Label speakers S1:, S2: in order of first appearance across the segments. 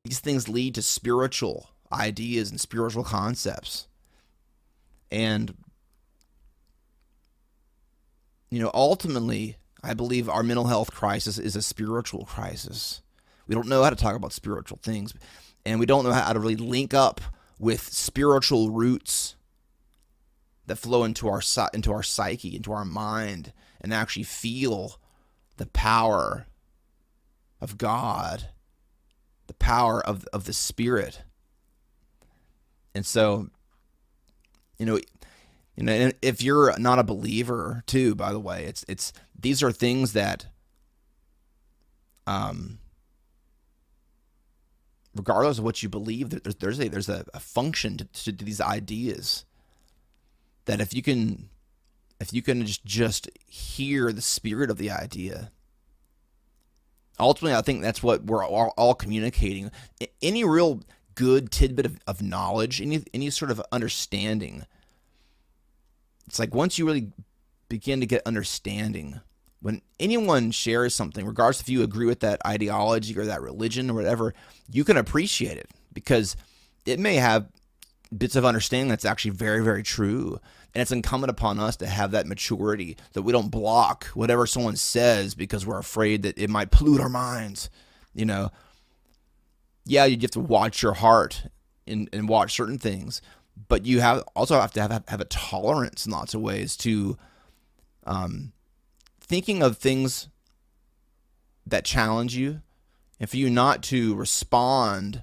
S1: These things lead to spiritual ideas and spiritual concepts. And, ultimately, I believe our mental health crisis is a spiritual crisis. We don't know how to talk about spiritual things, and we don't know how to really link up with spiritual roots that flow into our psyche, into our mind, and actually feel the power of God, the power of the Spirit. And so, and if you're not a believer too, by the way, it's these are things that, regardless of what you believe, there's a function to these ideas. That if you can just hear the spirit of the idea, ultimately, I think that's what we're all communicating. Any real good tidbit of knowledge, any sort of understanding, it's like once you really begin to get understanding, when anyone shares something, regardless if you agree with that ideology or that religion or whatever, you can appreciate it because it may have bits of understanding that's actually very, very true. And it's incumbent upon us to have that maturity, that we don't block whatever someone says because we're afraid that it might pollute our minds. Yeah, you have to watch your heart and watch certain things, but you also have to have a tolerance in lots of ways to thinking of things that challenge you, and for you not to respond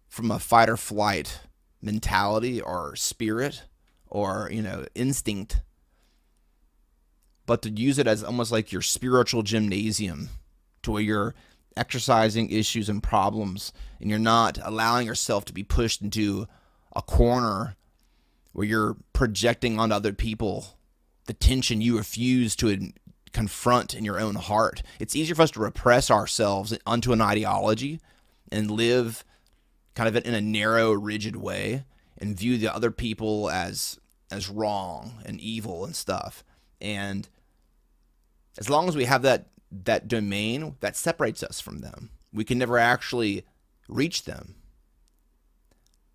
S1: from a fight or flight mentality or spirit or instinct, but to use it as almost like your spiritual gymnasium, to where you're exercising issues and problems, and you're not allowing yourself to be pushed into a corner where you're projecting onto other people the tension you refuse to confront in your own heart. It's easier for us to repress ourselves onto an ideology and live kind of in a narrow, rigid way and view the other people as wrong and evil and stuff. And as long as we have that domain that separates us from them, we can never actually reach them.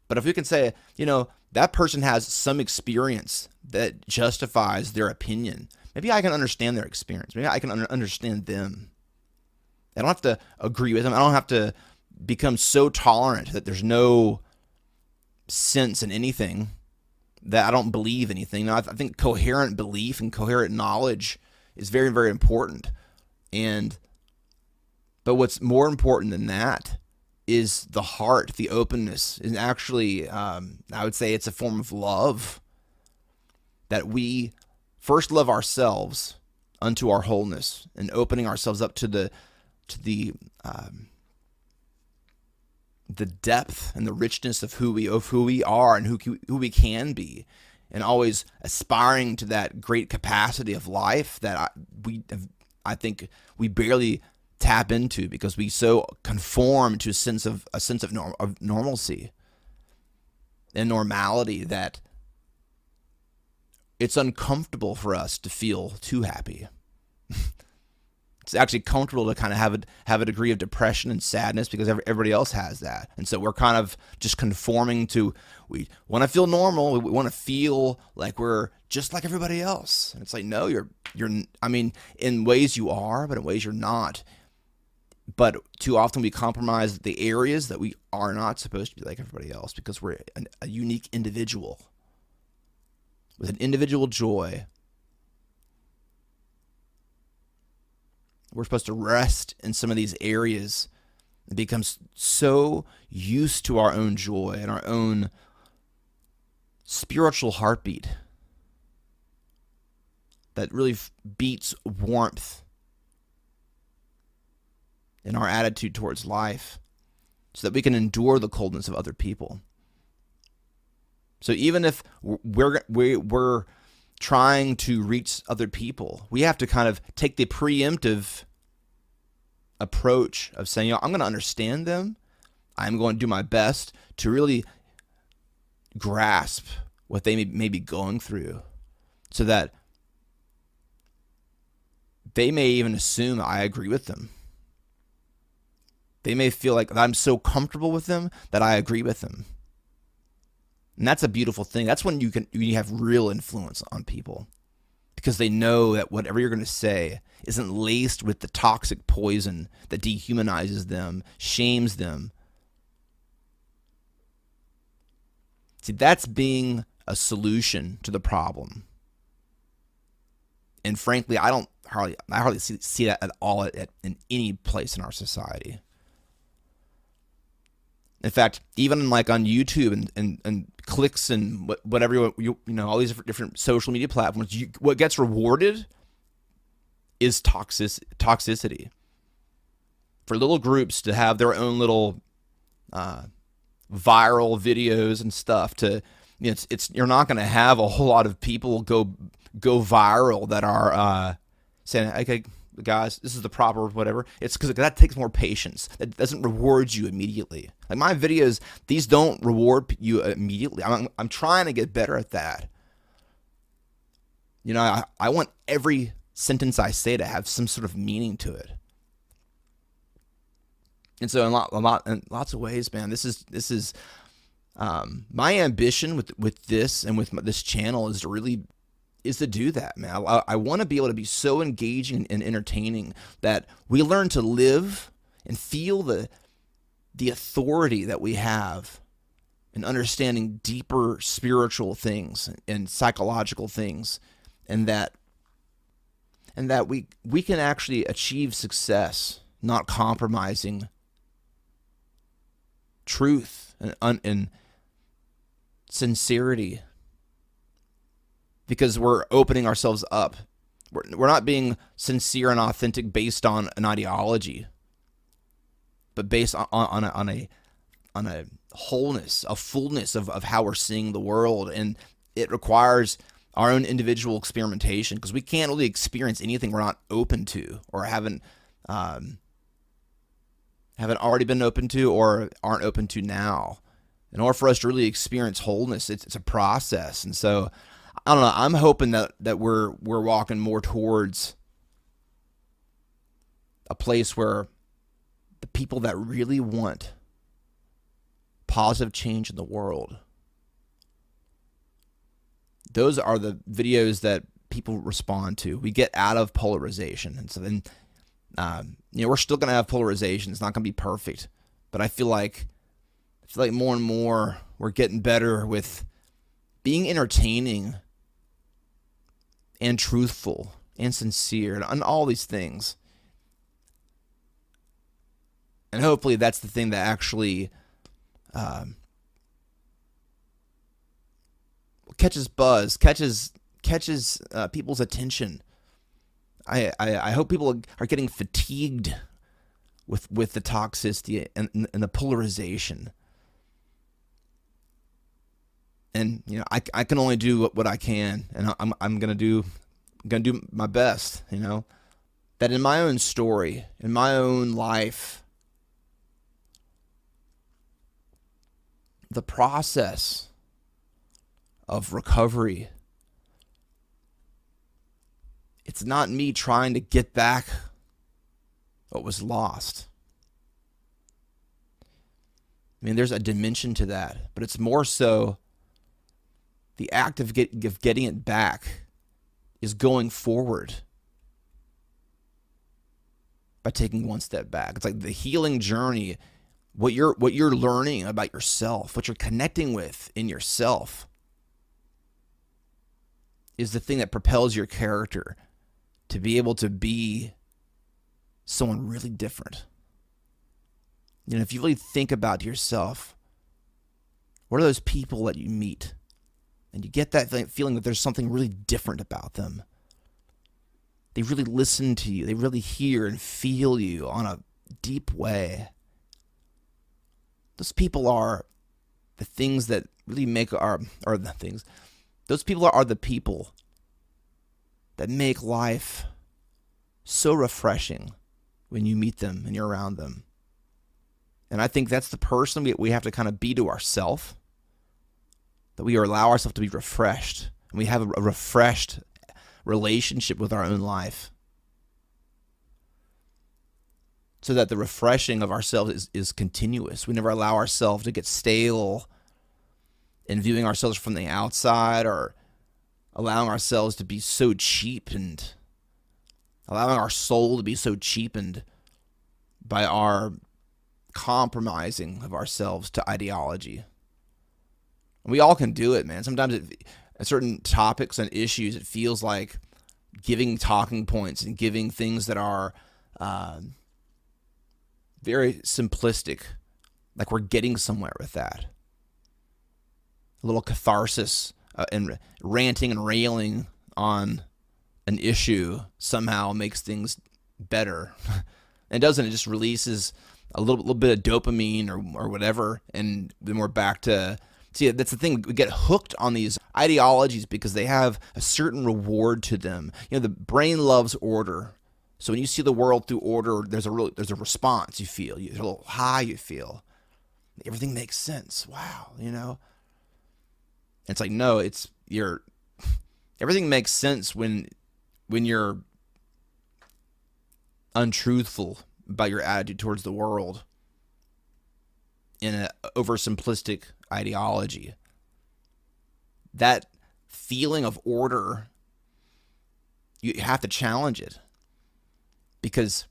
S1: But if we can say, that person has some experience that justifies their opinion, maybe I can understand their experience. Maybe I can understand them. I don't have to agree with them. I don't have to become so tolerant that there's no sense in anything, that I don't believe anything. Now, I think coherent belief and coherent knowledge is very, very important. But what's more important than that is the heart, the openness. And actually, I would say it's a form of love, that we first love ourselves unto our wholeness, and opening ourselves up to the depth and the richness of who we are and who we can be, and always aspiring to that great capacity of life that I think we barely tap into because we so conform to a sense of normalcy and normality that it's uncomfortable for us to feel too happy. It's actually comfortable to kind of have a degree of depression and sadness because everybody else has that. And so we're kind of just conforming to, we want to feel normal. We want to feel like we're just like everybody else. And it's like, no, you're, I mean, in ways you are, but in ways you're not. But too often we compromise the areas that we are not supposed to be like everybody else because we're a unique individual with an individual joy. We're supposed to rest in some of these areas and become so used to our own joy and our own spiritual heartbeat that really beats warmth in our attitude towards life, so that we can endure the coldness of other people. So even if we're trying to reach other people, we have to kind of take the preemptive approach of saying, I'm going to understand them. I'm going to do my best to really grasp what they may be going through, so that they may even assume I agree with them. They may feel like I'm so comfortable with them that I agree with them. And that's a beautiful thing. That's when you have real influence on people, because they know that whatever you're going to say isn't laced with the toxic poison that dehumanizes them, shames them. See, that's being a solution to the problem. And frankly, I hardly see that at all in any place in our society. In fact, even like on YouTube and clicks and whatever all these different social media platforms, what gets rewarded is toxicity. For little groups to have their own little viral videos and stuff, you're not going to have a whole lot of people go viral that are saying, okay, guys, this is the proper whatever. It's because that takes more patience. That doesn't reward you immediately. Like my videos, these don't reward you immediately. I'm trying to get better at that. I want every sentence I say to have some sort of meaning to it. And so in lots of ways, man, this is my ambition with this and with this channel is to do that, man. I want to be able to be so engaging and entertaining that we learn to live and feel the authority that we have in understanding deeper spiritual things and psychological things, and that we can actually achieve success not compromising truth and sincerity, because we're opening ourselves up. We're not being sincere and authentic based on an ideology, but based on a wholeness, a fullness of how we're seeing the world. And it requires our own individual experimentation, because we can't really experience anything we're not open to or haven't already been open to or aren't open to now. In order for us to really experience wholeness, it's a process. And so, I don't know, I'm hoping that we're walking more towards a place where the people that really want positive change in the world, those are the videos that people respond to. We get out of polarization. And so then, we're still going to have polarization. It's not going to be perfect. But I feel like more and more we're getting better with being entertaining and truthful and sincere and all these things. And hopefully that's the thing that actually catches buzz, catches people's attention. I hope people are getting fatigued with the toxicity and the polarization. And I can only do what I can, and I'm gonna do my best. That in my own story, in my own life, the process of recovery, it's not me trying to get back what was lost. I mean, there's a dimension to that, but it's more so the act of getting it back is going forward by taking one step back. It's like the healing journey, what you're learning about yourself, what you're connecting with in yourself, is the thing that propels your character to be able to be someone really different. If you really think about yourself, what are those people that you meet? And you get that feeling that there's something really different about them. They really listen to you. They really hear and feel you on a deep way. Those people are the things that really make those people are the people that make life so refreshing when you meet them and you're around them. And I think that's the person we have to kind of be to ourselves, that we allow ourselves to be refreshed, and we have a refreshed relationship with our own life. so that the refreshing of ourselves is continuous. We never allow ourselves to get stale in viewing ourselves from the outside, or allowing ourselves to be so cheapened, allowing our soul to be so cheapened by our compromising of ourselves to ideology. We all can do it, man. Sometimes at certain topics and issues, it feels like giving talking points and giving things that are very simplistic, like we're getting somewhere with that. A little catharsis and ranting and railing on an issue somehow makes things better. And doesn't it just releases a little bit of dopamine or whatever, and then we're back to... See, that's the thing. We get hooked on these ideologies because they have a certain reward to them. The brain loves order. So when you see the world through order, there's a response you feel. There's a little high you feel. Everything makes sense. Wow, It's like, no, everything makes sense when you're untruthful about your attitude towards the world in an oversimplistic ideology. That feeling of order, you have to challenge it, because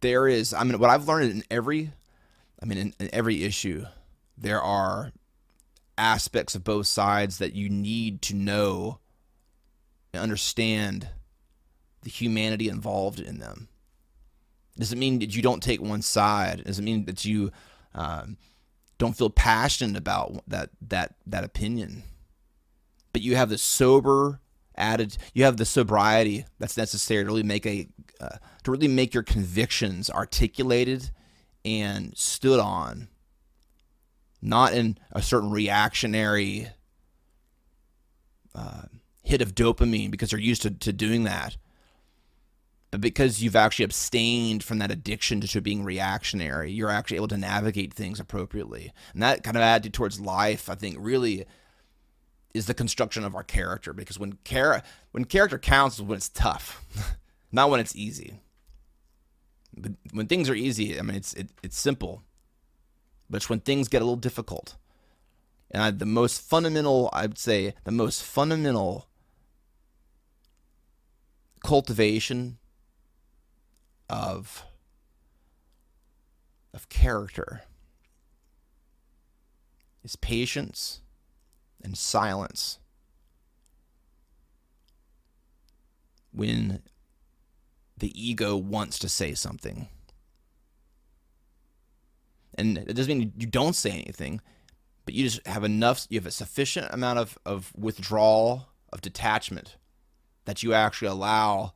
S1: there is, what I've learned in every issue, there are aspects of both sides that you need to know and understand the humanity involved in them. It doesn't mean that you don't take one side. It doesn't mean that you don't feel passionate about that opinion. But you have the sober attitude, you have the sobriety that's necessary to really make your convictions articulated and stood on, not in a certain reactionary hit of dopamine because you're used to doing that, but because you've actually abstained from that addiction to being reactionary. You're actually able to navigate things appropriately. And that kind of attitude towards life, I think, really is the construction of our character. Because when character counts is when it's tough, not when it's easy. But when things are easy, it's simple. But it's when things get a little difficult. And the most fundamental cultivation of character is patience and silence. When the ego wants to say something. And it doesn't mean you don't say anything, but you just have you have a sufficient amount of withdrawal, of detachment, that you actually allow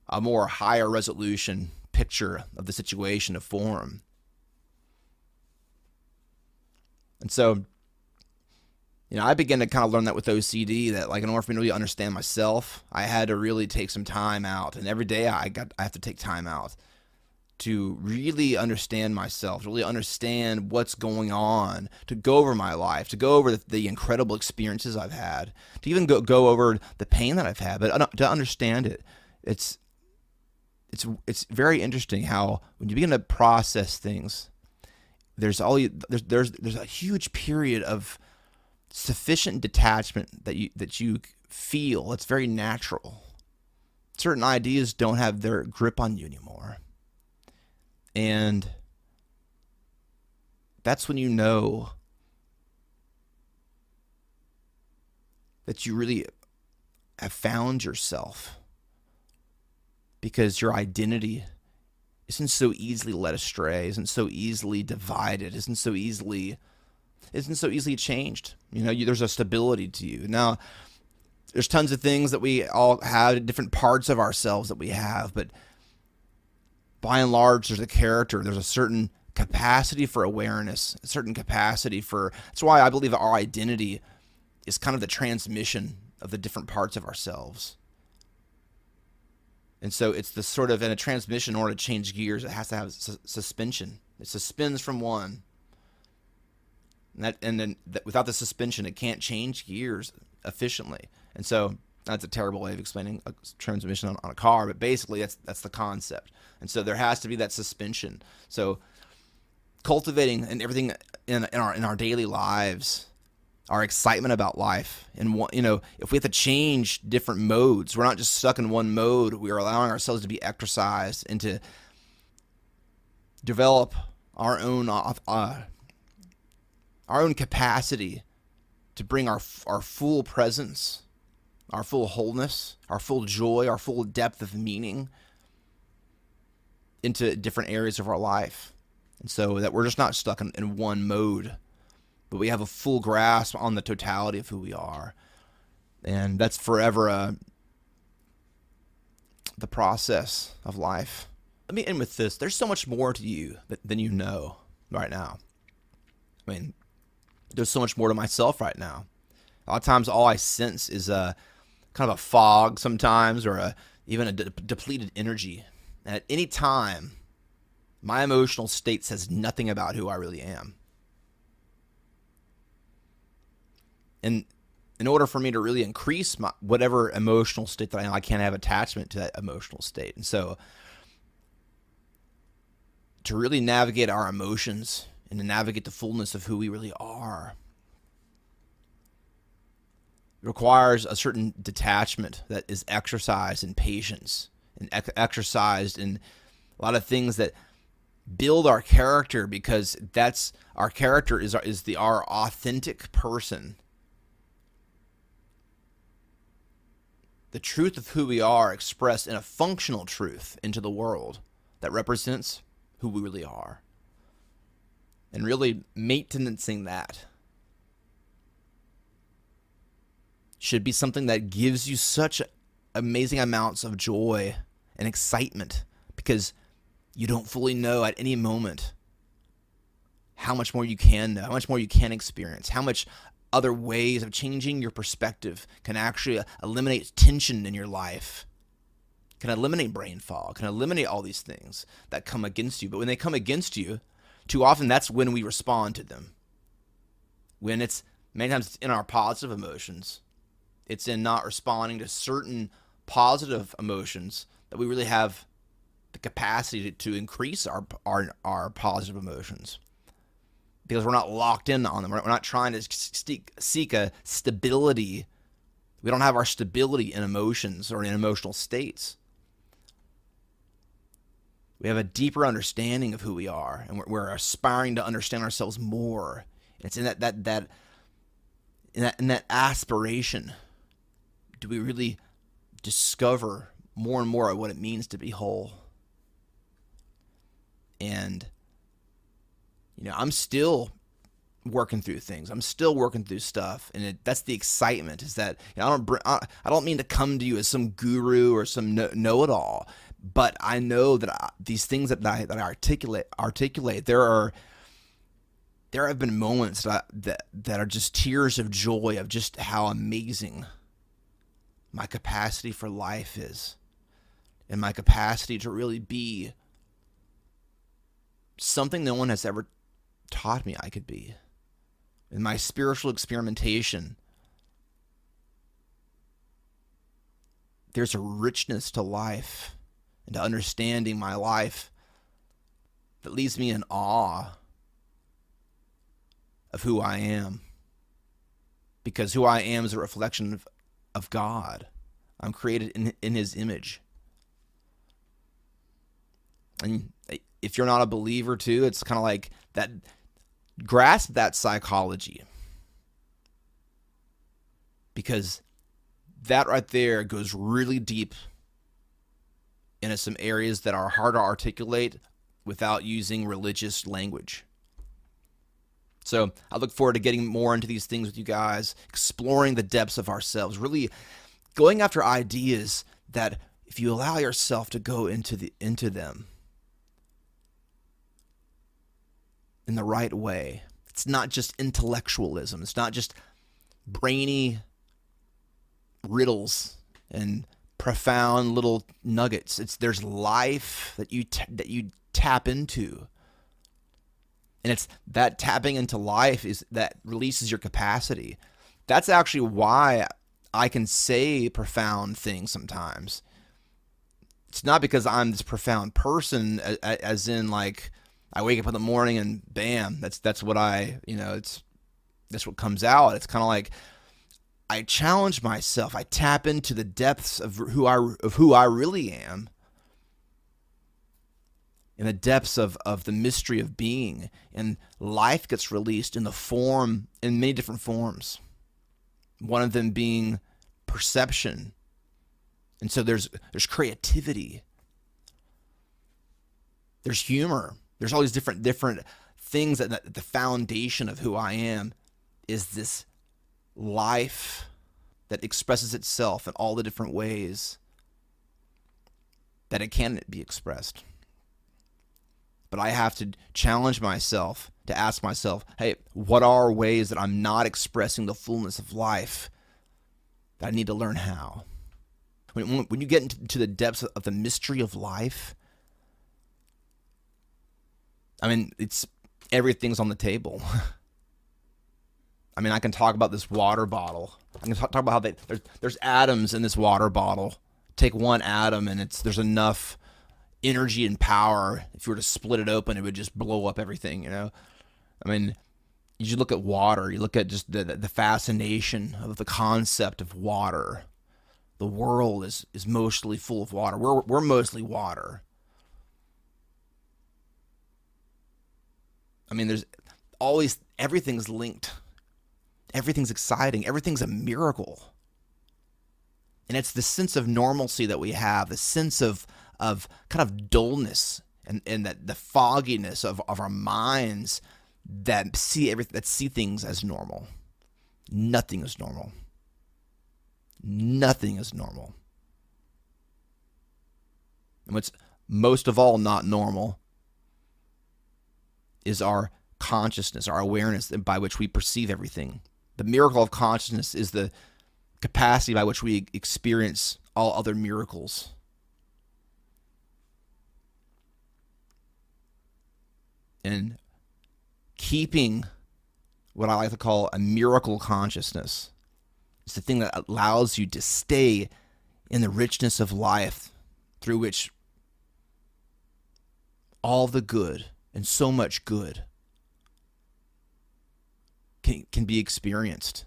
S1: a more higher resolution picture of the situation to form. And so, I began to kind of learn that with OCD, that in order for me to really understand myself, I had to really take some time out. And every day I have to take time out to really understand myself, to really understand what's going on, to go over my life, to go over the incredible experiences I've had, to even go over the pain that I've had, but to understand it. It's very interesting how when you begin to process things, there's a huge period of sufficient detachment that you feel. It's very natural. Certain ideas don't have their grip on you anymore. And that's when you know that you really have found yourself, because your identity isn't so easily led astray, isn't so easily divided, isn't so easily changed. There's a stability to you. Now, there's tons of things that we all have, different parts of ourselves that we have, but by and large, there's a character, there's a certain capacity for awareness, a certain capacity for... That's why I believe that our identity is kind of the transmission of the different parts of ourselves. And so it's the sort of, in a transmission, in order to change gears, it has to have suspension. It suspends from one. And then without the suspension, it can't change gears efficiently. And so That's a terrible way of explaining a transmission on a car, but basically that's the concept. And so there has to be that suspension. So cultivating and everything in our daily lives, our excitement about life, and if we have to change different modes, we're not just stuck in one mode. We are allowing ourselves to be exercised and to develop our own capacity to bring our full presence, our full wholeness, our full joy, our full depth of meaning into different areas of our life. And so that we're just not stuck in one mode, but we have a full grasp on the totality of who we are. And that's forever the process of life. Let me end with this. There's so much more to you than you know right now. I mean, there's so much more to myself right now. A lot of times all I sense is kind of a fog sometimes, or even a depleted energy. And at any time, my emotional state says nothing about who I really am. And in order for me to really increase my whatever emotional state that I can't have attachment to that emotional state. And so to really navigate our emotions and to navigate the fullness of who we really are, requires a certain detachment that is exercised in patience and exercised in a lot of things that build our character, because that's our character is our authentic person. The truth of who we are expressed in a functional truth into the world that represents who we really are. And really maintaining that should be something that gives you such amazing amounts of joy and excitement, because you don't fully know at any moment how much more you can know, how much more you can experience, how much other ways of changing your perspective can actually eliminate tension in your life, can eliminate brain fog, can eliminate all these things that come against you. But when they come against you, too often that's when we respond to them. When many times it's in our positive emotions, it's in not responding to certain positive emotions that we really have the capacity to increase our positive emotions, because we're not locked in on them. We're not trying to seek a stability. We don't have our stability in emotions or in emotional states. We have a deeper understanding of who we are, and we're aspiring to understand ourselves more. It's in that aspiration do we really discover more and more of what it means to be whole. And I'm still working through things. I'm still working through stuff, and that's the excitement. Is that I don't mean to come to you as some guru or some know-it-all, but I know that these things that I articulate. There have been moments that are just tears of joy of just how amazing my capacity for life is, and my capacity to really be something no one has ever taught me I could be. In my spiritual experimentation, there's a richness to life and to understanding my life that leaves me in awe of who I am. Because who I am is a reflection of God. I'm created in His image. And if you're not a believer too, it's kind of like that. Grasp that psychology, because that right there goes really deep into some areas that are hard to articulate without using religious language. So I look forward to getting more into these things with you guys, exploring the depths of ourselves, really going after ideas that if you allow yourself to go into them in the right way, it's not just intellectualism. It's not just brainy riddles and profound little nuggets. There's life that you tap into, and it's that tapping into life that releases your capacity. That's actually why I can say profound things sometimes, it's not because I'm this profound person, as in like I wake up in the morning and bam, that's what that's what comes out. It's kind of like I challenge myself. I tap into the depths of who I really am, in the depths of the mystery of being, and life gets released in many different forms. One of them being perception. And so there's creativity. There's humor. There's all these different things that the foundation of who I am is this life that expresses itself in all the different ways that it can be expressed. But I have to challenge myself to ask myself, hey, what are ways that I'm not expressing the fullness of life that I need to learn how? When you get into the depths of the mystery of life, I mean, everything's on the table. I mean, I can talk about this water bottle. I can talk about how there's atoms in this water bottle. Take one atom and there's enough energy and power. If you were to split it open, it would just blow up everything, I mean, you look at water, you look at just the fascination of the concept of water. The world is mostly full of water. We're mostly water. I mean, there's always, everything's linked. Everything's exciting. Everything's a miracle. And it's the sense of normalcy that we have, the sense of kind of dullness and that the fogginess of our minds that see things as normal. Nothing is normal. Nothing is normal. And what's most of all not normal is our consciousness, our awareness by which we perceive everything. The miracle of consciousness is the capacity by which we experience all other miracles. And keeping what I like to call a miracle consciousness is the thing that allows you to stay in the richness of life through which all the good and so much good can be experienced.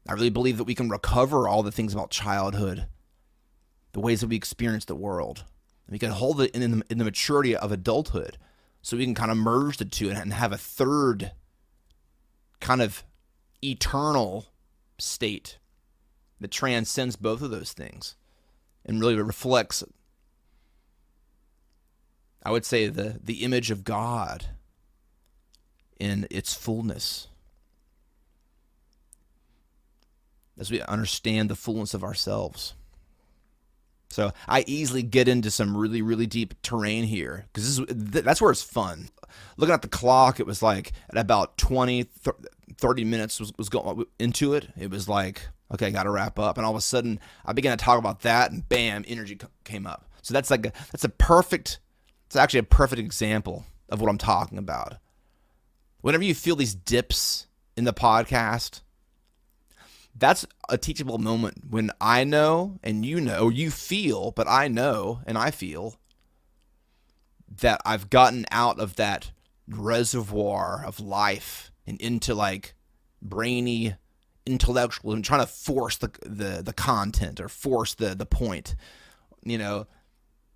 S1: I really believe that we can recover all the things about childhood, the ways that we experience the world. And we can hold it in the maturity of adulthood, so we can kind of merge the two and have a third kind of eternal state that transcends both of those things and really reflects, I would say, the image of God in its fullness, as we understand the fullness of ourselves. So I easily get into some really, really deep terrain here because that's where it's fun. Looking at the clock, it was like at about 30 minutes was going into it. It was like, okay, got to wrap up. And all of a sudden I began to talk about that and bam, energy came up. So it's actually a perfect example of what I'm talking about. Whenever you feel these dips in the podcast, that's a teachable moment when I know and you know, or you feel, but I know and I feel that I've gotten out of that reservoir of life and into like brainy, intellectual, and trying to force the content or force the point.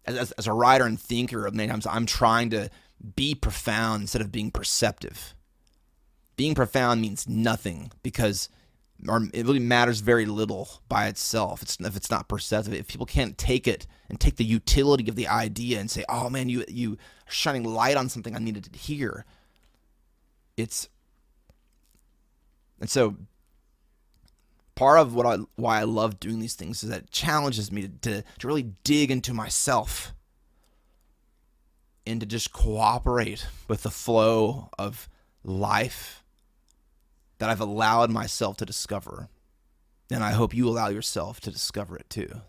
S1: As a writer and thinker, many times I'm trying to be profound instead of being perceptive. Being profound means nothing because it really matters very little by itself. If it's not perceptive, if people can't take it and take the utility of the idea and say, "Oh man, you are shining light on something I needed to hear." And so part of why I love doing these things is that it challenges me to really dig into myself and to just cooperate with the flow of life that I've allowed myself to discover. And I hope you allow yourself to discover it too.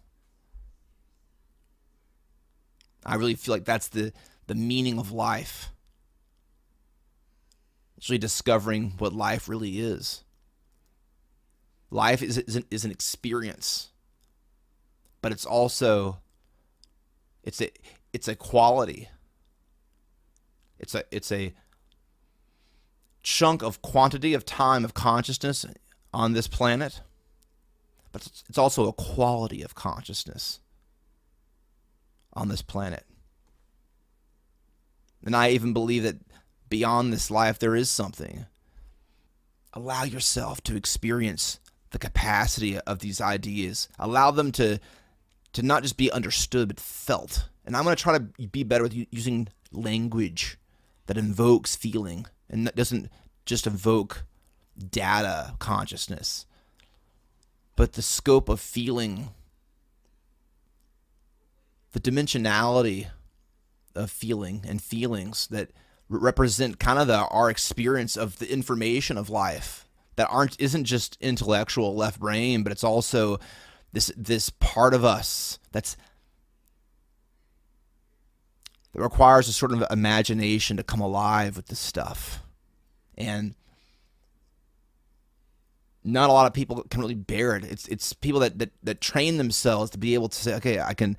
S1: I really feel like that's the meaning of life. It's really discovering what life really is. Life is an experience, but it's also it's a quality. It's a chunk of quantity of time of consciousness on this planet, but it's also a quality of consciousness on this planet. And I even believe that beyond this life there is something. Allow yourself to experience the capacity of these ideas. Allow them to not just be understood but felt. And I'm going to try to be better with using language that invokes feeling and that doesn't just evoke data consciousness, but the scope of feeling, the dimensionality of feeling and feelings that represent kind of our experience of the information of life that isn't just intellectual left brain, but it's also this part of us that requires a sort of imagination to come alive with this stuff. And not a lot of people can really bear it. It's people that train themselves to be able to say, okay, I can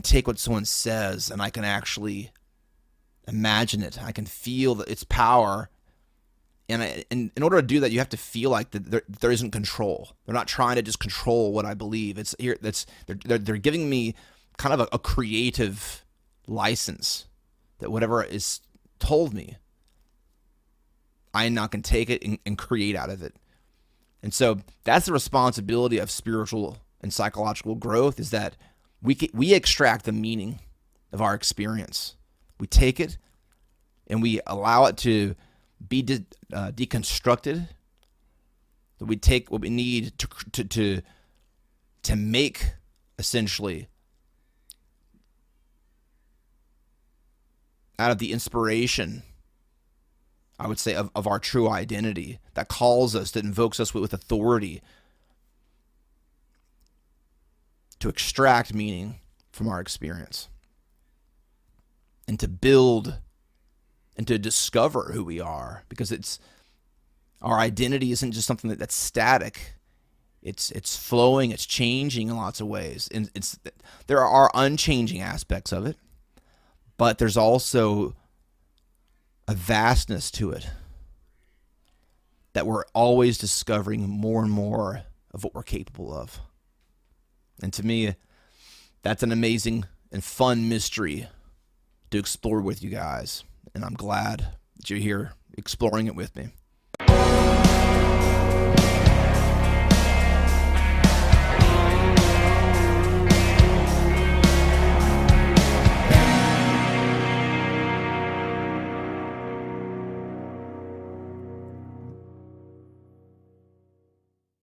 S1: take what someone says and I can actually imagine it. I can feel its power. And in order to do that, you have to feel like there isn't control. They're not trying to just control what I believe. It's here. They're giving me kind of a creative license that whatever is told me, I now can take it and create out of it. And so that's the responsibility of spiritual and psychological growth, is that we extract the meaning of our experience. We take it and we allow it to be deconstructed. That we take what we need to make essentially out of the inspiration, I would say, of our true identity that calls us, that invokes us with authority to extract meaning from our experience and to build and to discover who we are, because our identity isn't just something that's static. It's flowing, it's changing in lots of ways, and there are unchanging aspects of it, but there's also a vastness to it that we're always discovering more and more of what we're capable of. And to me, that's an amazing and fun mystery to explore with you guys. And I'm glad that you're here exploring it with me.